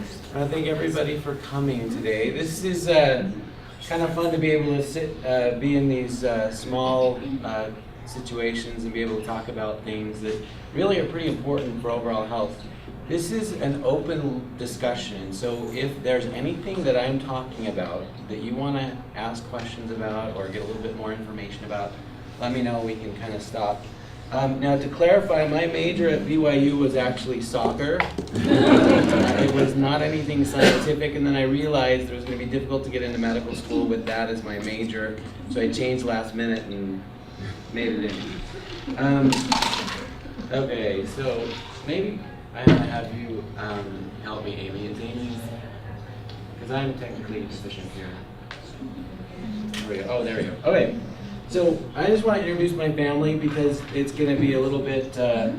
Thank everybody for coming today. This is kind of fun to be able to be in these small situations and be able to talk about things that really are pretty important for overall health. This is an open discussion, so if there's anything that I'm talking about that you want to ask questions about or get a little bit more information about, let me know. We can kind of stop. Now, to clarify, my major at BYU was actually soccer. It was not anything scientific, and then I realized it was going to be difficult to get into medical school with that as my major, so I changed last minute and made it in. Okay, so maybe I have you help me, Amy. Is Amy, because I'm technically deficient here. There we go. Oh, there we go. Okay. So I just want to introduce my family because it's going to be a little bit, they're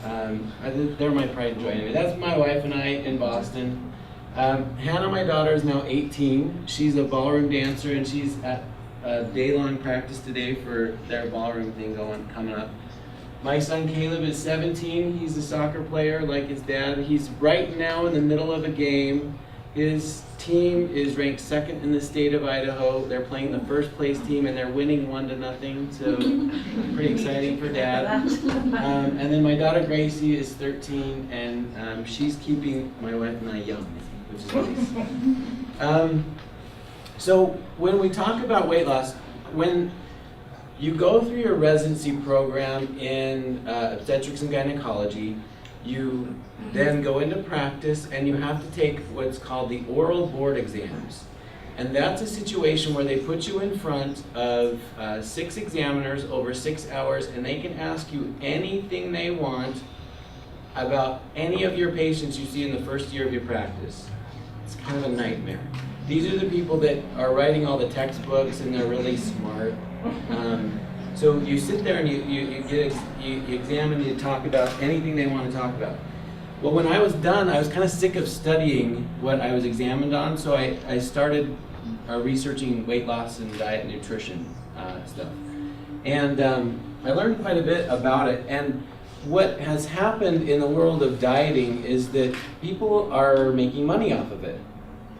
my pride and joy. Anyway, that's my wife and I in Boston. Hannah, my daughter, is now 18. She's a ballroom dancer, and she's at a day-long practice today for their ballroom thing coming up. My son Caleb is 17. He's a soccer player like his dad. He's right now in the middle of a game. His team is ranked second in the state of Idaho. They're playing the first place team and they're winning 1-0, so pretty exciting for Dad. And then my daughter Gracie is 13, and she's keeping my wife and I young, which is nice. So when we talk about weight loss, when you go through your residency program in obstetrics and gynecology, you then go into practice and you have to take what's called the oral board exams. And that's a situation where they put you in front of 6 examiners over 6 hours, and they can ask you anything they want about any of your patients you see in the first year of your practice. It's kind of a nightmare. These are the people that are writing all the textbooks, and they're really smart. So you sit there and you examine, you talk about anything they want to talk about. Well, when I was done, I was kind of sick of studying what I was examined on, so I started researching weight loss and diet and nutrition stuff. And I learned quite a bit about it. And what has happened in the world of dieting is that people are making money off of it.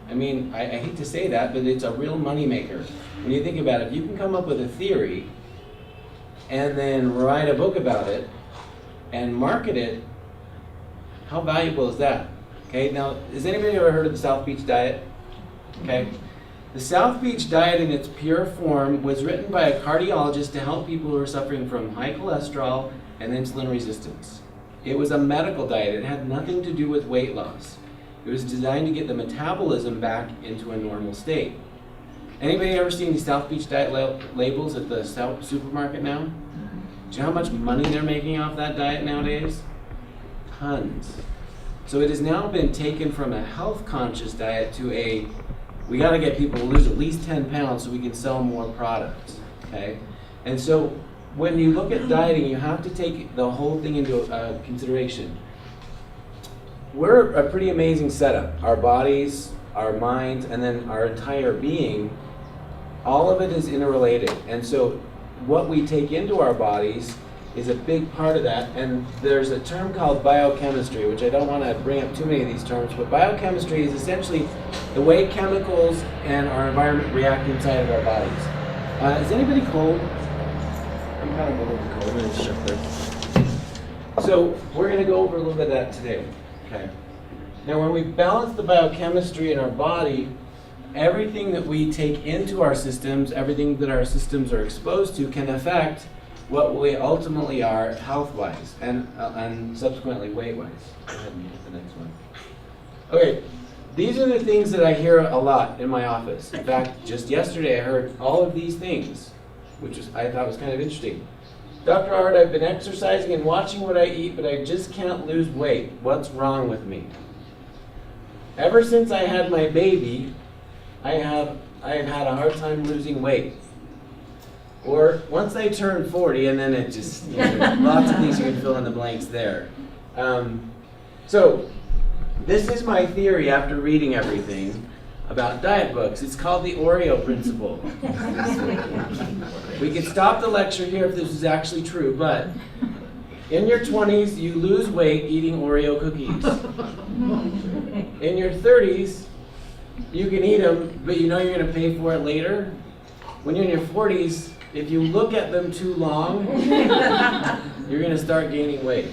I mean, I hate to say that, but it's a real money maker. When you think about it, if you can come up with a theory and then write a book about it and market it, how valuable is that? Okay, now, has anybody ever heard of the South Beach diet? Okay, the South Beach diet in its pure form was written by a cardiologist to help people who are suffering from high cholesterol and insulin resistance. It was a medical diet. It had nothing to do with weight loss. It was designed to get the metabolism back into a normal state. Anybody ever seen these South Beach diet labels at the supermarket now? Do you know how much money they're making off that diet nowadays? Tons. So it has now been taken from a health-conscious diet to we got to get people to lose at least 10 pounds so we can sell more products. Okay? And so when you look at dieting, you have to take the whole thing into consideration. We're a pretty amazing setup. Our bodies, our minds, and then our entire being, all of it is interrelated. And so what we take into our bodies is a big part of that. And there's a term called biochemistry, which I don't want to bring up too many of these terms, but biochemistry is essentially the way chemicals and our environment react inside of our bodies. Is anybody cold? I'm kind of a little bit cold. I'm going to shift this. So we're going to go over a little bit of that today. Okay. Now, when we balance the biochemistry in our body, everything that we take into our systems, everything that our systems are exposed to, can affect what we ultimately are health-wise and subsequently weight-wise. Go ahead and get the next one. Okay, these are the things that I hear a lot in my office. In fact, just yesterday I heard all of these things, which I thought was kind of interesting. Dr. Allred, I've been exercising and watching what I eat, but I just can't lose weight. What's wrong with me? Ever since I had my baby, I have had a hard time losing weight. Or once I turned 40, and then it just, lots of things you can fill in the blanks there. So this is my theory after reading everything about diet books. It's called the Oreo principle. We could stop the lecture here if this is actually true, but in your 20s, you lose weight eating Oreo cookies. in your 30s, you can eat them, but you know you're going to pay for it later. When you're in your 40s, if you look at them too long, you're going to start gaining weight.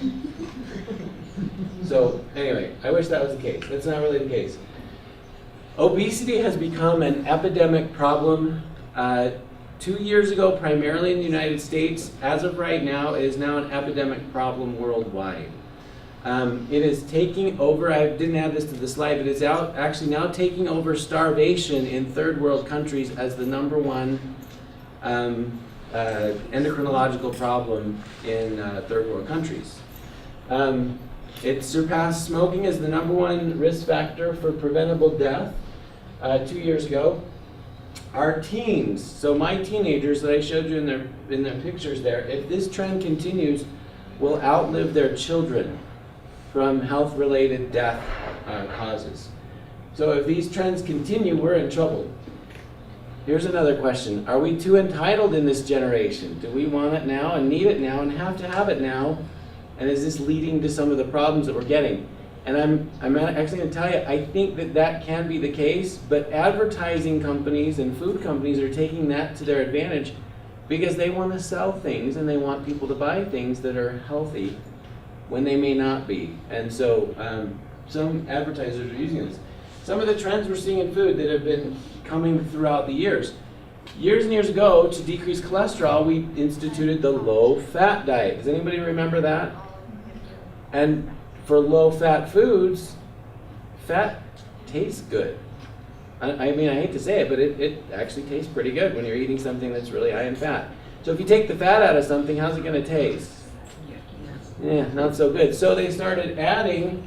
So anyway, I wish that was the case. That's not really the case. Obesity has become an epidemic problem. 2 years ago, primarily in the United States. As of right now, it is now an epidemic problem worldwide. It is taking over, I didn't add this to the slide, but it's actually now taking over starvation in third world countries as the number one endocrinological problem in third world countries. It surpassed smoking as the number one risk factor for preventable death 2 years ago. Our teens, so my teenagers that I showed you in their pictures there, if this trend continues, will outlive their children from health-related death causes. So if these trends continue, we're in trouble. Here's another question. Are we too entitled in this generation? Do we want it now and need it now and have to have it now? And is this leading to some of the problems that we're getting? And I'm actually going to tell you, I think that can be the case, but advertising companies and food companies are taking that to their advantage because they want to sell things and they want people to buy things that are healthy when they may not be. And so some advertisers are using this. Some of the trends we're seeing in food that have been coming throughout the years. Years and years ago, to decrease cholesterol, we instituted the low-fat diet. Does anybody remember that? And for low-fat foods, fat tastes good. I mean, I hate to say it, but it actually tastes pretty good when you're eating something that's really high in fat. So if you take the fat out of something, how's it going to taste? Yeah, not so good. So they started adding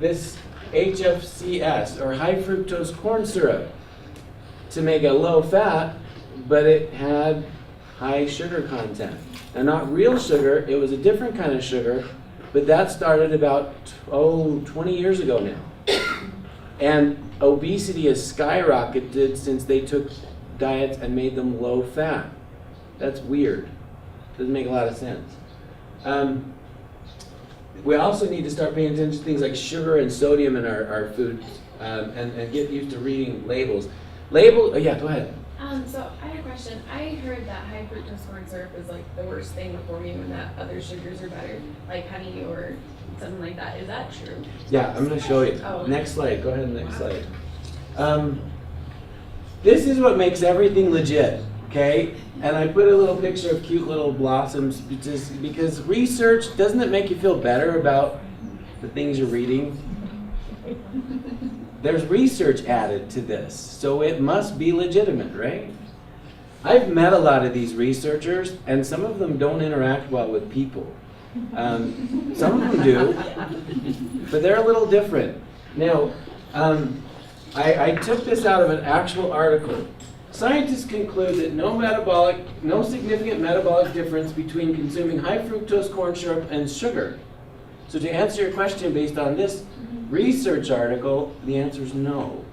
this HFCS, or high fructose corn syrup, to make it low fat, but it had high sugar content. And not real sugar, it was a different kind of sugar, but that started about 20 years ago now. And obesity has skyrocketed since they took diets and made them low fat. That's weird. Doesn't make a lot of sense. We also need to start paying attention to things like sugar and sodium in our foods, and get used to reading labels. Yeah, go ahead. So I had a question. I heard that high fructose corn syrup is like the worst thing for you and that other sugars are better, like honey or something like that. Is that true? Yeah, I'm going to show you. Oh. Next slide. Go ahead, next slide. This is what makes everything legit, okay? And I put a little picture of cute little blossoms just because research, doesn't it make you feel better about the things you're reading? There's research added to this, so it must be legitimate, right? I've met a lot of these researchers, and some of them don't interact well with people. Some of them do, but they're a little different. Now, I took this out of an actual article. Scientists conclude that no significant metabolic difference between consuming high fructose corn syrup and sugar. So to answer your question based on this research article, the answer is no.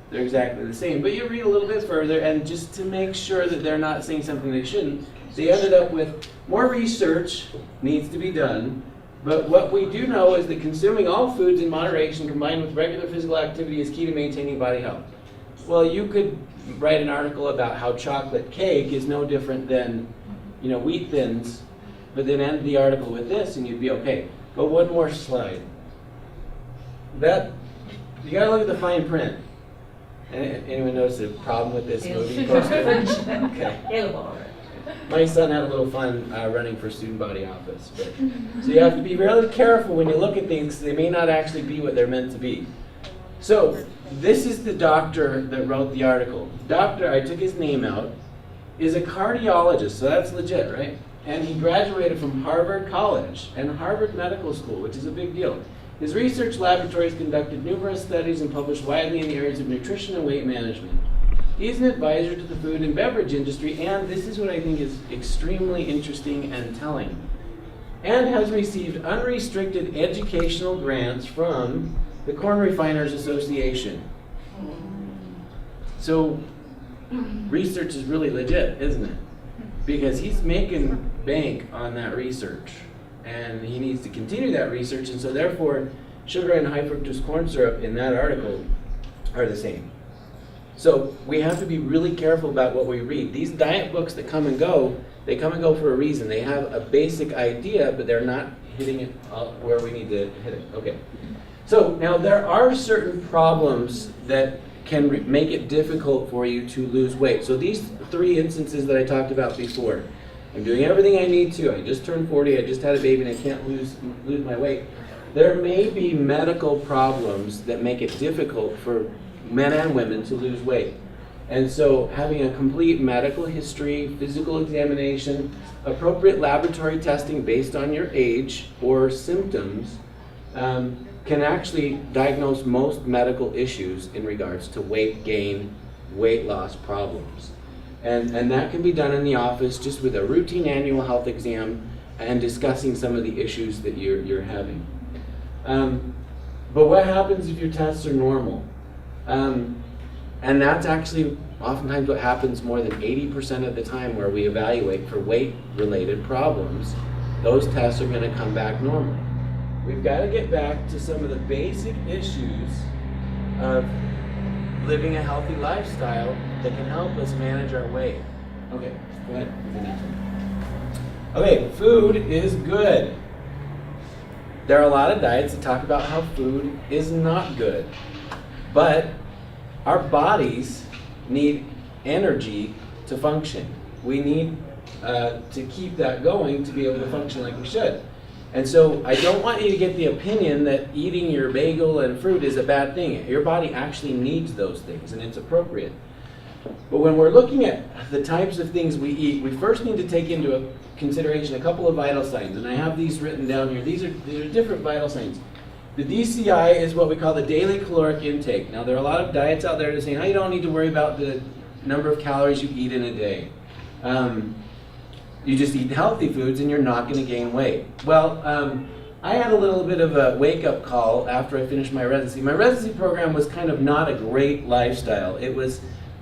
They're exactly the same. But you read a little bit further, and just to make sure that they're not saying something they shouldn't, they ended up with more research needs to be done. But what we do know is that consuming all foods in moderation combined with regular physical activity is key to maintaining body health. Well, you could write an article about how chocolate cake is no different than, wheat thins, but then end the article with this and you'd be okay. But one more slide. You gotta look at the fine print. Anyone notice a problem with this movie poster? Okay. My son had a little fun running for student body office. So you have to be really careful when you look at things, they may not actually be what they're meant to be. So this is the doctor that wrote the article. Doctor, I took his name out, is a cardiologist, so that's legit, right? And he graduated from Harvard College and Harvard Medical School, which is a big deal. His research laboratories conducted numerous studies and published widely in the areas of nutrition and weight management. He is an advisor to the food and beverage industry, and this is what I think is extremely interesting and telling, and has received unrestricted educational grants from the Corn Refiners Association. So research is really legit, isn't it? Because he's making bank on that research, and he needs to continue that research, and so therefore sugar and high fructose corn syrup in that article are the same. So we have to be really careful about what we read. These diet books that come and go, they come and go for a reason. They have a basic idea, but they're not hitting it where we need to hit it. Okay. So now there are certain problems that can make it difficult for you to lose weight. So these 3 instances that I talked about before, I'm doing everything I need to. I just turned 40, I just had a baby, and I can't lose my weight. There may be medical problems that make it difficult for men and women to lose weight. And so having a complete medical history, physical examination, appropriate laboratory testing based on your age or symptoms can actually diagnose most medical issues in regards to weight gain, weight loss problems. And that can be done in the office just with a routine annual health exam and discussing some of the issues that you're having. But what happens if your tests are normal? And that's actually oftentimes what happens more than 80% of the time where we evaluate for weight-related problems. Those tests are going to come back normal. We've got to get back to some of the basic issues of living a healthy lifestyle that can help us manage our weight. Okay, go ahead. Okay, food is good. There are a lot of diets that talk about how food is not good. But our bodies need energy to function. We need to keep that going to be able to function like we should. And so I don't want you to get the opinion that eating your bagel and fruit is a bad thing. Your body actually needs those things, and it's appropriate. But when we're looking at the types of things we eat, we first need to take into consideration a couple of vital signs. And I have these written down here. These are different vital signs. The DCI is what we call the daily caloric intake. Now, there are a lot of diets out there that are saying, oh, you don't need to worry about the number of calories you eat in a day. You just eat healthy foods and you're not going to gain weight. Well, I had a little bit of a wake-up call after I finished my residency. My residency program was kind of not a great lifestyle. It was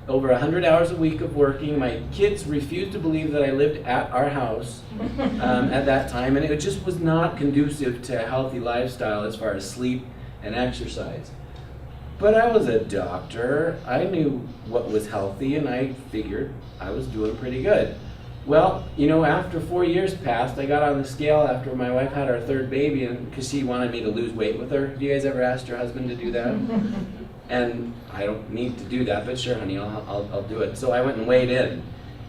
over 100 hours a week of working. My kids refused to believe that I lived at our house at that time, and it just was not conducive to a healthy lifestyle as far as sleep and exercise. But I was a doctor. I knew what was healthy, and I figured I was doing pretty good. Well, you know, after 4 years passed, I got on the scale after my wife had our 3rd baby, and because she wanted me to lose weight with her. Have you guys ever asked your husband to do that? And I don't need to do that, but sure, honey, I'll do it. So I went and weighed in,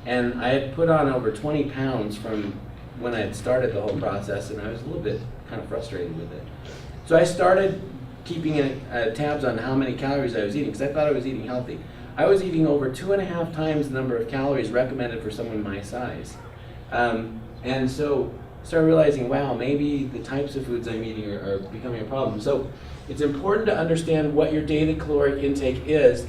and I had put on over 20 pounds from when I had started the whole process, and I was a little bit kind of frustrated with it. So I started keeping tabs on how many calories I was eating, because I thought I was eating healthy. I was eating over 2.5 times the number of calories recommended for someone my size. And so started realizing, wow, maybe the types of foods I'm eating are becoming a problem. So it's important to understand what your daily caloric intake is,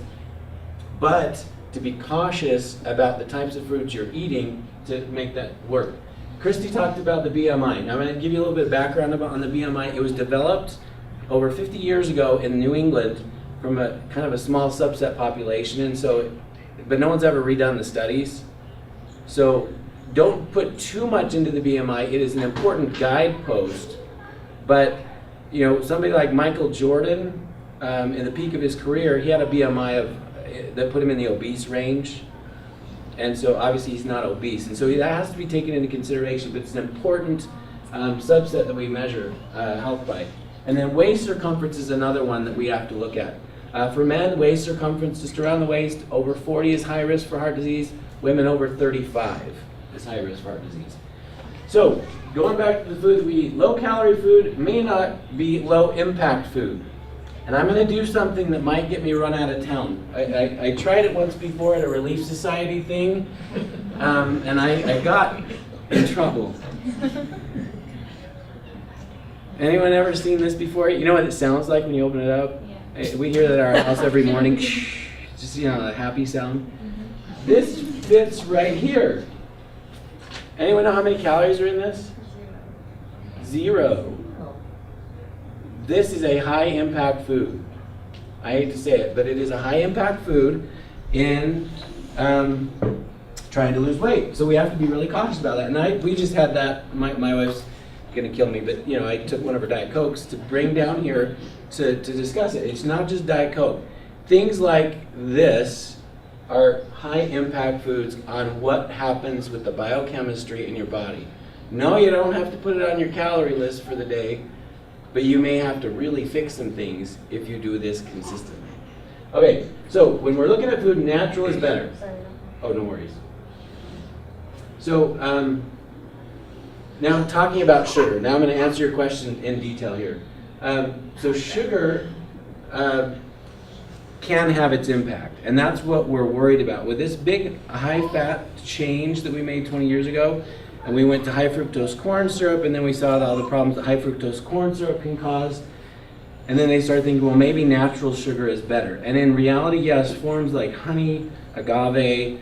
but to be cautious about the types of foods you're eating to make that work. Christy talked about the BMI. Now I'm going to give you a little bit of background on the BMI. It was developed over 50 years ago in New England from a kind of a small subset population, and so, but no one's ever redone the studies. So don't put too much into the BMI. It is an important guidepost, but you know, somebody like Michael Jordan, in the peak of his career, he had a BMI that put him in the obese range, and so obviously he's not obese, and so that has to be taken into consideration. But it's an important subset that we measure health by. And then waist circumference is another one that we have to look at. For men, waist circumference just around the waist, over 40 is high risk for heart disease. Women over 35 is high risk for heart disease. So, going back to the food that we eat, low calorie food may not be low impact food. And I'm going to do something that might get me run out of town. I tried it once before at a Relief Society thing, and I got in trouble. Anyone ever seen this before? You know what it sounds like when you open it up? Yeah. We hear that at our house every morning. Just, you know, a happy sound. Mm-hmm. This fits right here. Anyone know how many calories are in this? 0. This is a high impact food. I hate to say it, but it is a high impact food in trying to lose weight. So we have to be really cautious about that. And we just had that, my wife's gonna kill me, but you know, I took one of her Diet Cokes to bring down here to discuss it. It's not just Diet Coke. Things like this are high impact foods on what happens with the biochemistry in your body. No, you don't have to put it on your calorie list for the day, but you may have to really fix some things if you do this consistently. Okay, so when we're looking at food, natural is better. Oh, no worries. So now talking about sugar. Now I'm going to answer your question in detail here. So sugar can have its impact, and that's what we're worried about. With this big high-fat change that we made 20 years ago, and we went to high fructose corn syrup, and then we saw all the problems that high fructose corn syrup can cause. And then they started thinking, well, maybe natural sugar is better. And in reality, yes, forms like honey, agave,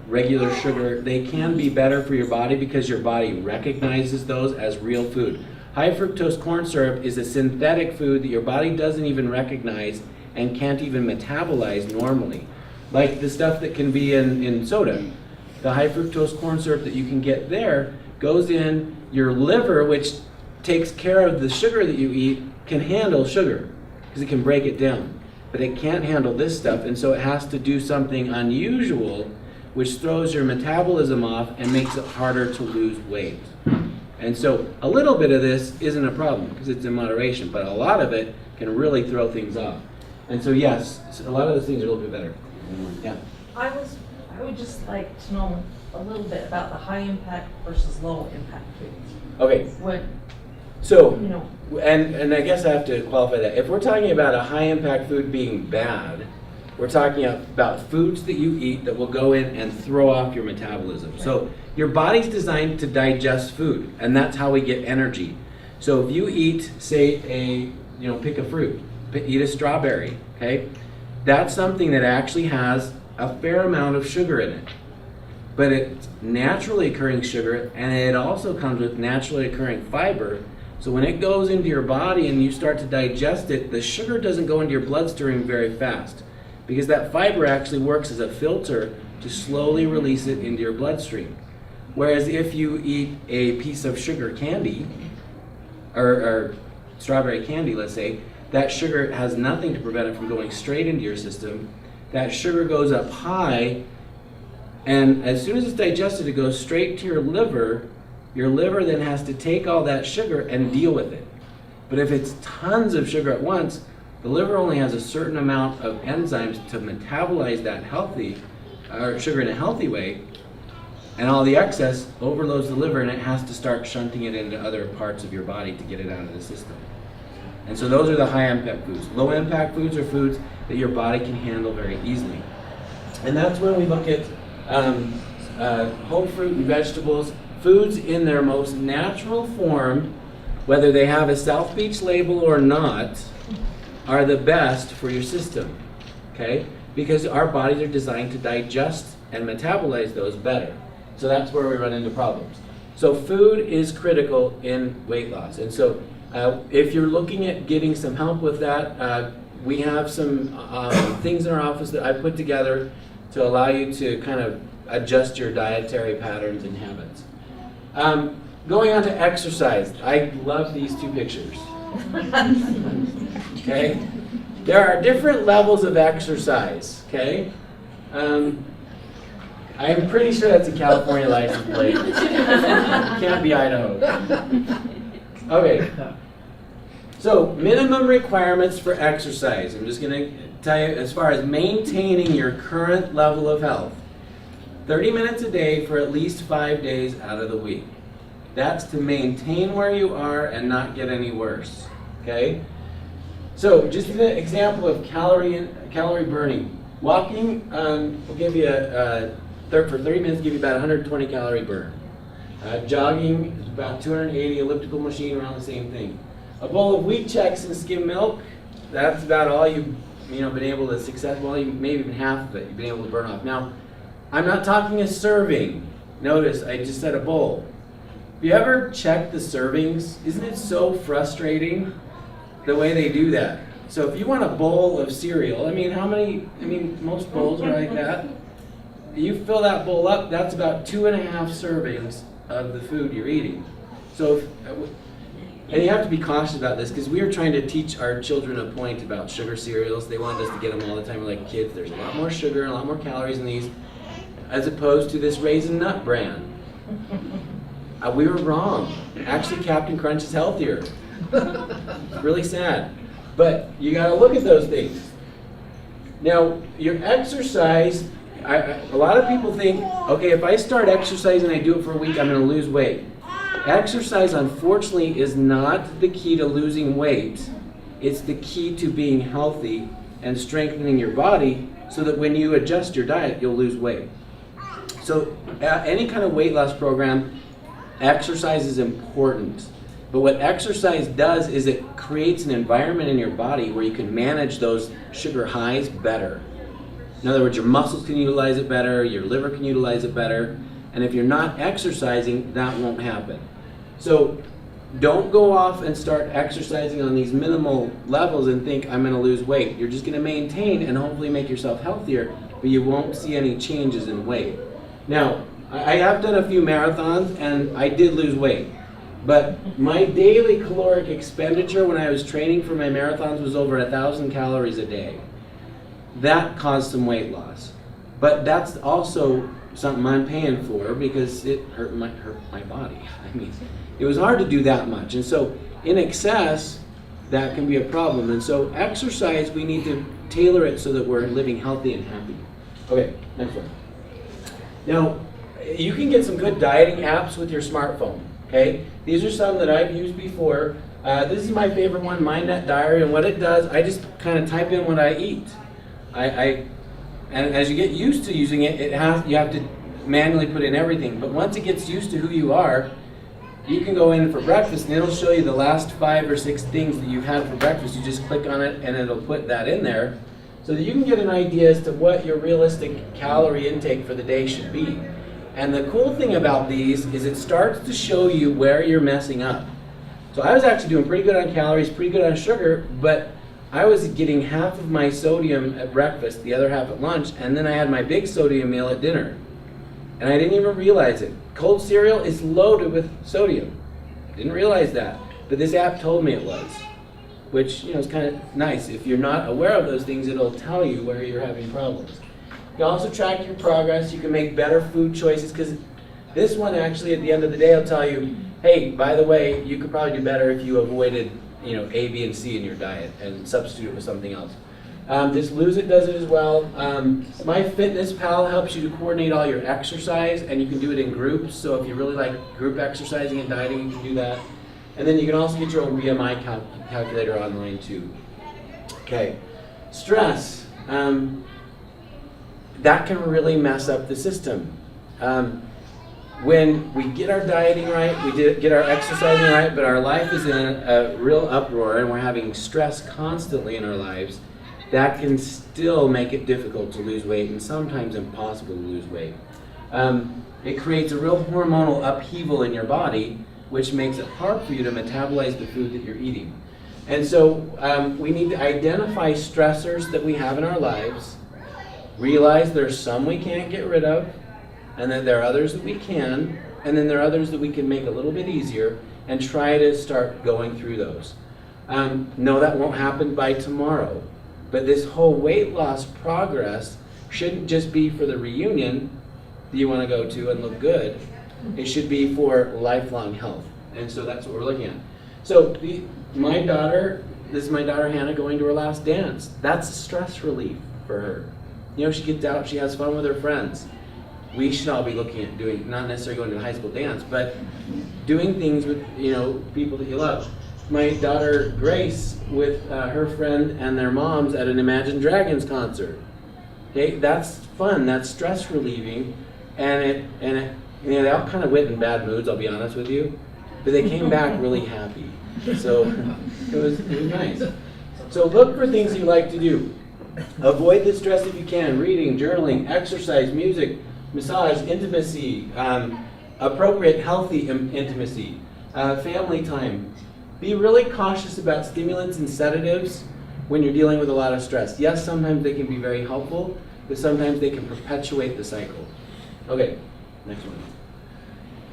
regular sugar, they can be better for your body because your body recognizes those as real food. High fructose corn syrup is a synthetic food that your body doesn't even recognize and can't even metabolize normally. Like the stuff that can be in soda. The high fructose corn syrup that you can get there goes in your liver, which takes care of the sugar that you eat, can handle sugar because it can break it down. But it can't handle this stuff, and so it has to do something unusual which throws your metabolism off and makes it harder to lose weight. And so a little bit of this isn't a problem because it's in moderation, but a lot of it can really throw things off. And so yes, a lot of those things are a little bit better. Yeah. I would just like to know a little bit about the high impact versus low impact foods. Okay. What, So, you know, and I guess I have to qualify that. If we're talking about a high impact food being bad, we're talking about foods that you eat that will go in and throw off your metabolism. Right. So your body's designed to digest food, and that's how we get energy. So if you eat, say, pick a fruit, eat a strawberry, okay? That's something that actually has a fair amount of sugar in it. But it's naturally occurring sugar, and it also comes with naturally occurring fiber. So when it goes into your body and you start to digest it, the sugar doesn't go into your bloodstream very fast because that fiber actually works as a filter to slowly release it into your bloodstream. Whereas if you eat a piece of sugar candy, or strawberry candy, let's say, that sugar has nothing to prevent it from going straight into your system. That sugar goes up high, and as soon as it's digested, it goes straight to your liver. Your liver then has to take all that sugar and deal with it. But if it's tons of sugar at once, the liver only has a certain amount of enzymes to metabolize that sugar in a healthy way, and all the excess overloads the liver, and it has to start shunting it into other parts of your body to get it out of the system. And so those are the high impact foods. Low impact foods are foods that your body can handle very easily. And that's when we look at whole fruit and vegetables, foods in their most natural form, whether they have a South Beach label or not, are the best for your system, okay? Because our bodies are designed to digest and metabolize those better. So that's where we run into problems. So food is critical in weight loss. And so if you're looking at getting some help with that, we have some things in our office that I put together to allow you to kind of adjust your dietary patterns and habits. Going on to exercise, I love these two pictures. Okay? There are different levels of exercise, okay? I'm pretty sure that's a California license plate. Can't be Idaho. Okay. So, minimum requirements for exercise. I'm just going to tell you, as far as maintaining your current level of health, 30 minutes a day for at least 5 days out of the week. That's to maintain where you are and not get any worse, okay? So, just an example of calorie burning. Walking will give you, for 30 minutes, give you about 120 calorie burn. Jogging is about 280, elliptical machine, around the same thing. A bowl of wheat checks and skim milk, that's about all you've been able to maybe even half of it you've been able to burn off. Now, I'm not talking a serving. Notice, I just said a bowl. Have you ever checked the servings? Isn't it so frustrating the way they do that? So if you want a bowl of cereal, most bowls are like that. You fill that bowl up, that's about 2.5 servings of the food you're eating. So, and you have to be cautious about this because we were trying to teach our children a point about sugar cereals. They wanted us to get them all the time. We're like, kids, there's a lot more sugar, a lot more calories in these, as opposed to this Raisin Nut brand. We were wrong. Actually, Captain Crunch is healthier. It's really sad. But you got to look at those things. Now, your exercise, a lot of people think, okay, if I start exercising and I do it for a week, I'm going to lose weight. Exercise, unfortunately, is not the key to losing weight. It's the key to being healthy and strengthening your body so that when you adjust your diet, you'll lose weight. So any kind of weight loss program, exercise is important. But what exercise does is it creates an environment in your body where you can manage those sugar highs better. In other words, your muscles can utilize it better, your liver can utilize it better, and if you're not exercising, that won't happen. So don't go off and start exercising on these minimal levels and think I'm going to lose weight. You're just going to maintain and hopefully make yourself healthier, but you won't see any changes in weight. Now, I have done a few marathons and I did lose weight. But my daily caloric expenditure when I was training for my marathons was over 1,000 calories a day. That caused some weight loss. But that's also something I'm paying for because it hurt my body. I mean, it was hard to do that much. And so in excess, that can be a problem. And so exercise, we need to tailor it so that we're living healthy and happy. Okay, next one. Now, you can get some good dieting apps with your smartphone. Okay, these are some that I've used before. This is my favorite one, MyNet Diary, and what it does, I just kind of type in what I eat. And as you get used to using it, you have to manually put in everything. But once it gets used to who you are, you can go in for breakfast and it'll show you the last 5 or 6 things that you've had for breakfast. You just click on it and it'll put that in there so that you can get an idea as to what your realistic calorie intake for the day should be. And the cool thing about these is it starts to show you where you're messing up. So I was actually doing pretty good on calories, pretty good on sugar, but I was getting half of my sodium at breakfast, the other half at lunch, and then I had my big sodium meal at dinner. And I didn't even realize it. Cold cereal is loaded with sodium. Didn't realize that, but this app told me it was, which is kind of nice. If you're not aware of those things, it'll tell you where you're having problems. You can also track your progress. You can make better food choices because this one actually at the end of the day will tell you, hey, by the way, you could probably do better if you avoided A, B, and C in your diet and substitute it with something else. This Lose It does it as well. MyFitnessPal helps you to coordinate all your exercise and you can do it in groups. So if you really like group exercising and dieting, you can do that. And then you can also get your own BMI calculator online too. Okay, stress. That can really mess up the system. When we get our dieting right, we get our exercising right, but our life is in a real uproar and we're having stress constantly in our lives, that can still make it difficult to lose weight and sometimes impossible to lose weight. It creates a real hormonal upheaval in your body, which makes it hard for you to metabolize the food that you're eating. And so we need to identify stressors that we have in our lives, realize there's some we can't get rid of, and then there are others that we can, and then there are others that we can make a little bit easier, and try to start going through those. No, that won't happen by tomorrow, but this whole weight loss progress shouldn't just be for the reunion that you want to go to and look good. It should be for lifelong health, and so that's what we're looking at. So this is my daughter Hannah going to her last dance. That's stress relief for her. She gets out, she has fun with her friends. We should all be looking at doing, not necessarily going to a high school dance, but doing things with, people that you love. My daughter Grace with her friend and their moms at an Imagine Dragons concert. Okay, that's fun, that's stress relieving, and they all kind of went in bad moods, I'll be honest with you, but they came back really happy. So it was nice. So look for things you like to do. Avoid the stress if you can. Reading, journaling, exercise, music, massage, intimacy, appropriate, healthy intimacy, family time. Be really cautious about stimulants and sedatives when you're dealing with a lot of stress. Yes, sometimes they can be very helpful, but sometimes they can perpetuate the cycle. Okay, next one.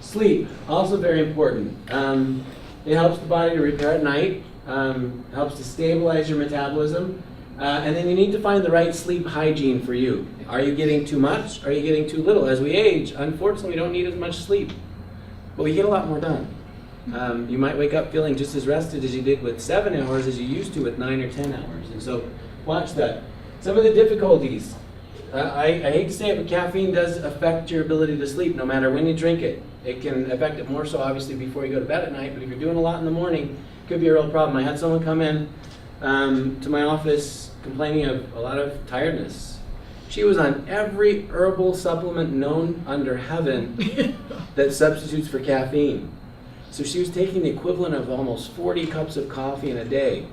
Sleep, also very important. It helps the body to repair at night, helps to stabilize your metabolism, and then you need to find the right sleep hygiene for you. Are you getting too much? Are you getting too little? As we age, unfortunately, we don't need as much sleep, but we get a lot more done. You might wake up feeling just as rested as you did with 7 hours as you used to with 9 or 10 hours, and so watch that. Some of the difficulties, I hate to say it, but caffeine does affect your ability to sleep no matter when you drink it. It can affect it more so obviously before you go to bed at night, but if you're doing a lot in the morning, it could be a real problem. I had someone come in to my office complaining of a lot of tiredness. She was on every herbal supplement known under heaven that substitutes for caffeine. So she was taking the equivalent of almost 40 cups of coffee in a day.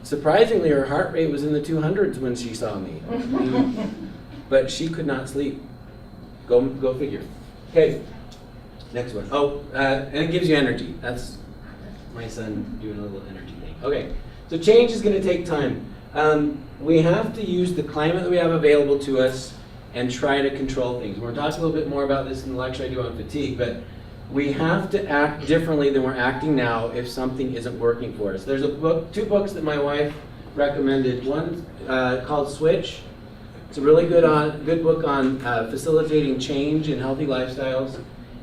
Surprisingly, her heart rate was in the 200s when she saw me. But she could not sleep. Go figure. Okay, next one. Oh, and it gives you energy. That's my son doing a little energy thing. Okay, so change is going to take time. We have to use the climate that we have available to us and try to control things. We're going to talk a little bit more about this in the lecture I do on fatigue, but we have to act differently than we're acting now if something isn't working for us. There's two books that my wife recommended. One called Switch. It's a really good book on facilitating change in healthy lifestyles,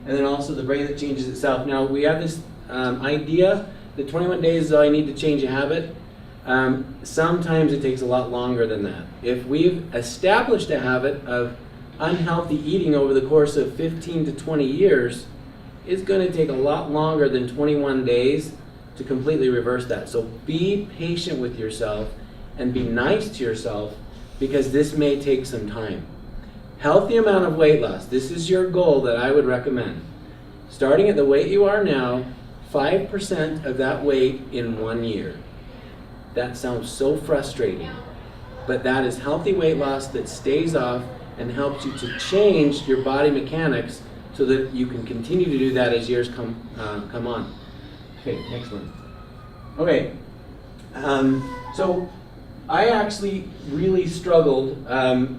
and then also The Brain That Changes Itself. Now we have this idea that 21 days is all you need to change a habit. Sometimes it takes a lot longer than that. If we've established a habit of unhealthy eating over the course of 15 to 20 years, it's going to take a lot longer than 21 days to completely reverse that. So be patient with yourself and be nice to yourself because this may take some time. Healthy amount of weight loss. This is your goal that I would recommend. Starting at the weight you are now, 5% of that weight in 1 year. That sounds so frustrating, but that is healthy weight loss that stays off and helps you to change your body mechanics so that you can continue to do that as years come on. Okay, next one. Okay, so I actually really struggled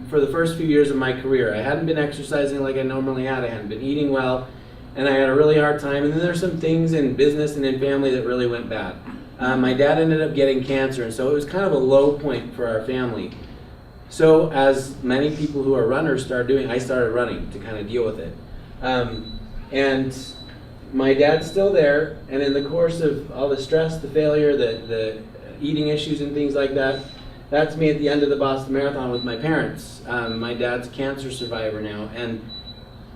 for the first few years of my career. I hadn't been exercising like I normally had. I hadn't been eating well, and I had a really hard time. And then there's some things in business and in family that really went bad. My dad ended up getting cancer, and so it was kind of a low point for our family. So as many people who are runners start doing, I started running to kind of deal with it. And my dad's still there, and in the course of all the stress, the failure, the eating issues and things like that, that's me at the end of the Boston Marathon with my parents. My dad's a cancer survivor now, and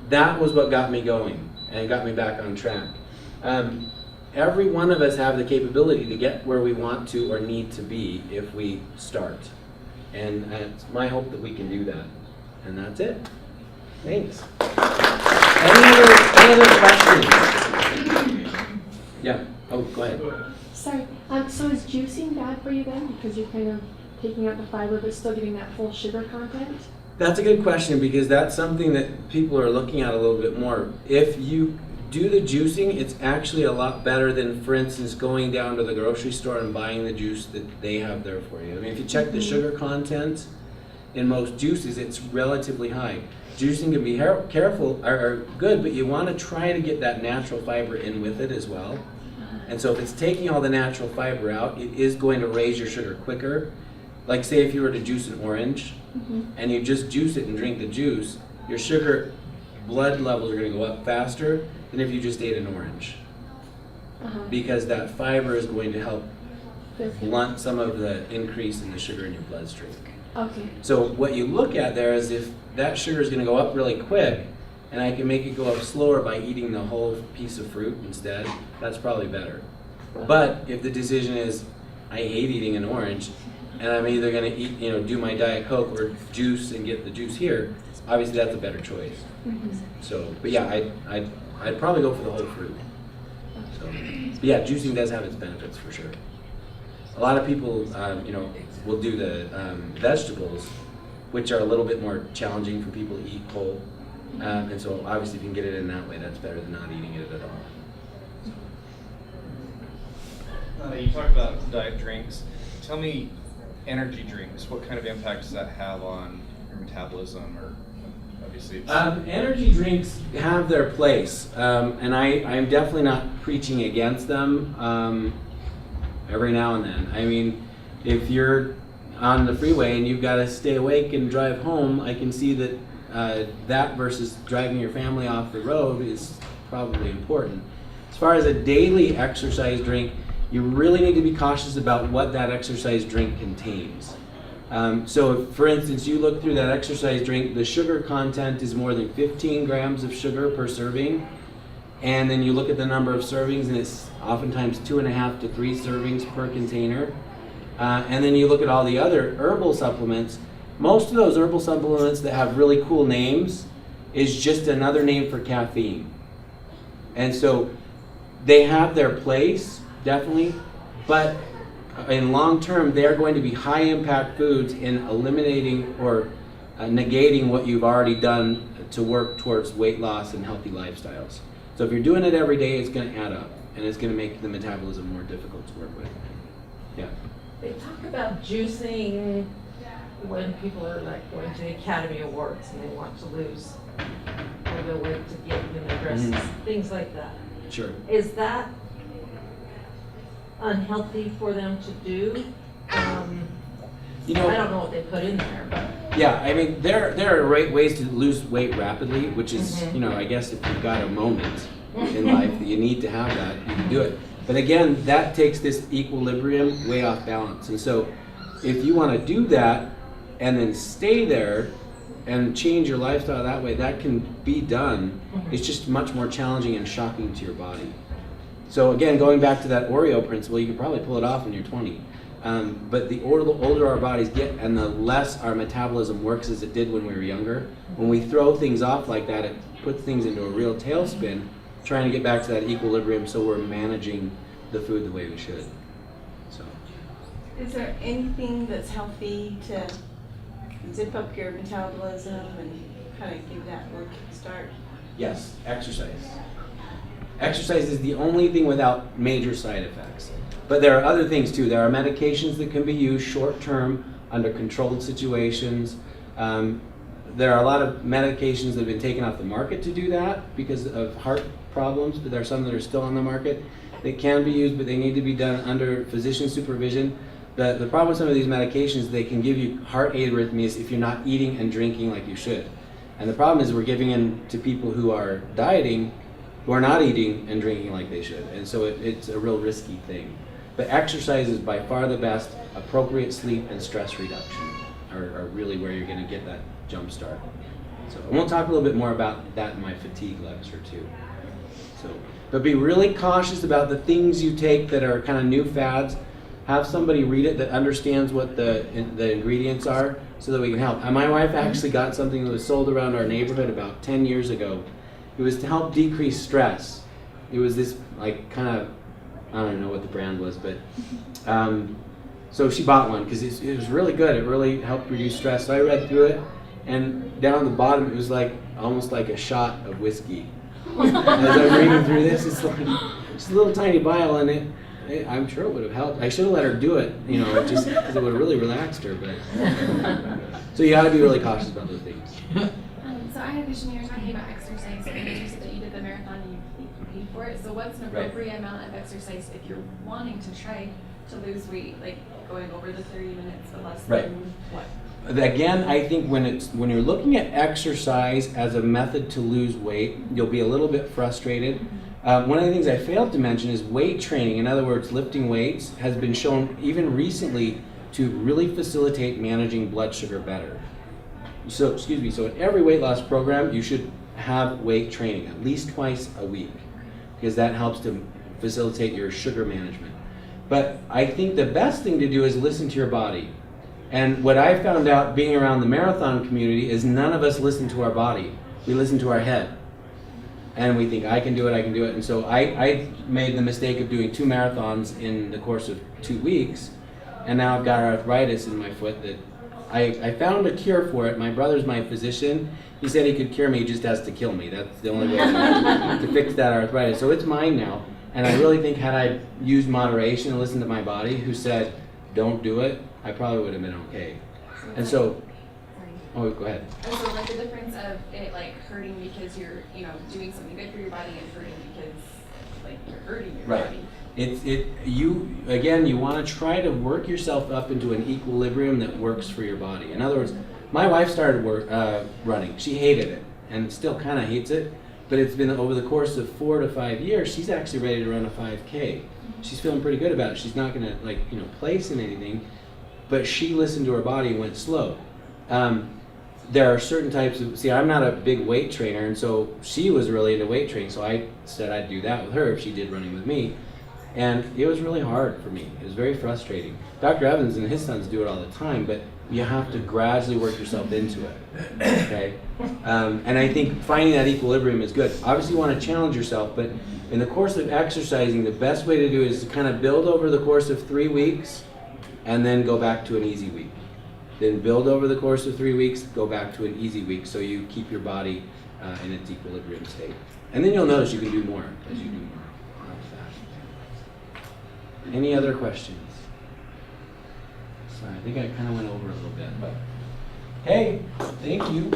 that was what got me going and got me back on track. Every one of us have the capability to get where we want to or need to be if we start. And it's my hope that we can do that. And that's it. Thanks. Any other questions? Yeah. Oh, go ahead. Sorry. So is juicing bad for you then? Because you're kind of taking out the fiber but still getting that full sugar content? That's a good question because that's something that people are looking at a little bit more. If you do the juicing, it's actually a lot better than, for instance, going down to the grocery store and buying the juice that they have there for you. I mean, if you check the sugar content in most juices, it's relatively high. Juicing can be careful or good, but you want to try to get that natural fiber in with it as well. And so if it's taking all the natural fiber out, it is going to raise your sugar quicker. Like say if you were to juice an orange and you just juice it and drink the juice, your sugar blood levels are going to go up faster than if you just ate an orange. Because that fiber is going to help blunt some of the increase in the sugar in your bloodstream. Okay. So what you look at there is if that sugar is going to go up really quick and I can make it go up slower by eating the whole piece of fruit instead, that's probably better. But if the decision is I hate eating an orange and I'm either going to eat, do my Diet Coke or juice and get the juice here, obviously that's a better choice. So, but yeah, I'd probably go for the whole fruit. So, but yeah, juicing does have its benefits for sure. A lot of people, will do the vegetables, which are a little bit more challenging for people to eat whole. And so obviously if you can get it in that way, that's better than not eating it at all. You talked about diet drinks. Tell me, energy drinks, what kind of impact does that have on your metabolism or Obviously, it's Energy drinks have their place, and I'm definitely not preaching against them every now and then. I mean, if you're on the freeway and you've got to stay awake and drive home, I can see that that versus driving your family off the road is probably important. As far as a daily exercise drink, you really need to be cautious about what that exercise drink contains. So for instance, you look through that exercise drink, the sugar content is more than 15 grams of sugar per serving. And then you look at the number of servings and it's oftentimes 2.5 to 3 servings per container. And then you look at all the other herbal supplements. Most of those herbal supplements that have really cool names is just another name for caffeine. And so they have their place, definitely, but in long term, they're going to be high impact foods in eliminating or negating what you've already done to work towards weight loss and healthy lifestyles. So if you're doing it every day, it's going to add up and it's going to make the metabolism more difficult to work with. Yeah. They talk about juicing when people are like going to the Academy Awards and they want to lose or the weight to get in their dresses, things like that. Sure. Is that unhealthy for them to do? You know, I don't know what they put in there, but yeah, I mean, there are ways to lose weight rapidly, which is, you know, I guess if you've got a moment in life that you need to have that, you can do it. But again, that takes this equilibrium way off balance. And so if you want to do that and then stay there and change your lifestyle that way, that can be done. It's just much more challenging and shocking to your body. So again, going back to that Oreo principle, you can probably pull it off when you're 20. But the older our bodies get and the less our metabolism works as it did when we were younger, when we throw things off like that, it puts things into a real tailspin, trying to get back to that equilibrium so we're managing the food the way we should. So, Is there anything that's healthy to zip up your metabolism and kind of give that a little kickstart? yes, exercise. Exercise is the only thing without major side effects. But there are other things too. There are medications that can be used short term under controlled situations. There are a lot of medications that have been taken off the market to do that because of heart problems, but there are some that are still on the market. They can be used, but they need to be done under physician supervision. The problem with some of these medications, they can give you heart arrhythmias if you're not eating and drinking like you should. And the problem is we're giving in to people who are dieting, who are not eating and drinking like they should. And so it's a real risky thing. But exercise is by far the best. Appropriate sleep and stress reduction are really where you're going to get that jump start. So, and we'll talk a little bit more about that in my fatigue lecture too. So, but be really cautious about the things you take that are kind of new fads. Have somebody read it that understands what the ingredients are so that we can help. And my wife actually got something that was sold around our neighborhood about 10 years ago. It was to help decrease stress. It was this like kind of, I don't know what the brand was, but so she bought one because it was really good. It really helped reduce stress. So I read through it, and down the bottom it was like almost like a shot of whiskey. As I'm reading through this, it's like just a little tiny vial in it. I'm sure it would have helped. I should have let her do it, you know, just because it would have really relaxed her. But so you got to be really cautious about those things. So I had a question. You were talking about exercise, and you said that you did the marathon and you paid for it. So what's an appropriate amount of exercise if you're wanting to try to lose weight, like going over the 30 minutes but less than what? Again, I think when you're looking at exercise as a method to lose weight, you'll be a little bit frustrated. One of the things I failed to mention is weight training. In other words, lifting weights has been shown even recently to really facilitate managing blood sugar better. So, so in every weight loss program, you should have weight training at least twice a week because that helps to facilitate your sugar management. But I think the best thing to do is listen to your body. And what I found out being around the marathon community is none of us listen to our body. We listen to our head. And we think, I can do it, I can do it. And so I made the mistake of doing 2 marathons in the course of 2 weeks. And now I've got arthritis in my foot that I found a cure for it. My brother's my physician. He said he could cure me, he just has to kill me. That's the only way to fix that arthritis. So it's mine now. And I really think had I used moderation and listened to my body, who said, don't do it, I probably would have been okay. And so, sorry. Oh, go ahead. And so like the difference of it like hurting because you're, doing something good for your body and hurting because like you're hurting your Right. body. You want to try to work yourself up into an equilibrium that works for your body. In other words, my wife started running. She hated it and still kind of hates it, but it's been over the course of 4 to 5 years, she's actually ready to run a 5K. She's feeling pretty good about it. She's not going to place in anything, but she listened to her body and went slow. There are certain types of, I'm not a big weight trainer, and so she was really into weight training, so I said I'd do that with her if she did running with me. And it was really hard for me. It was very frustrating. Dr. Evans and his sons do it all the time, but you have to gradually work yourself into it, okay? And I think finding that equilibrium is good. Obviously you want to challenge yourself, but in the course of exercising, the best way to do it is to kind of build over the course of 3 weeks, and then go back to an easy week. Then build over the course of 3 weeks, go back to an easy week, so you keep your body in its equilibrium state. And then you'll notice you can do more as you do more. Any other questions? Sorry, I think I kind of went over a little bit, but hey, thank you.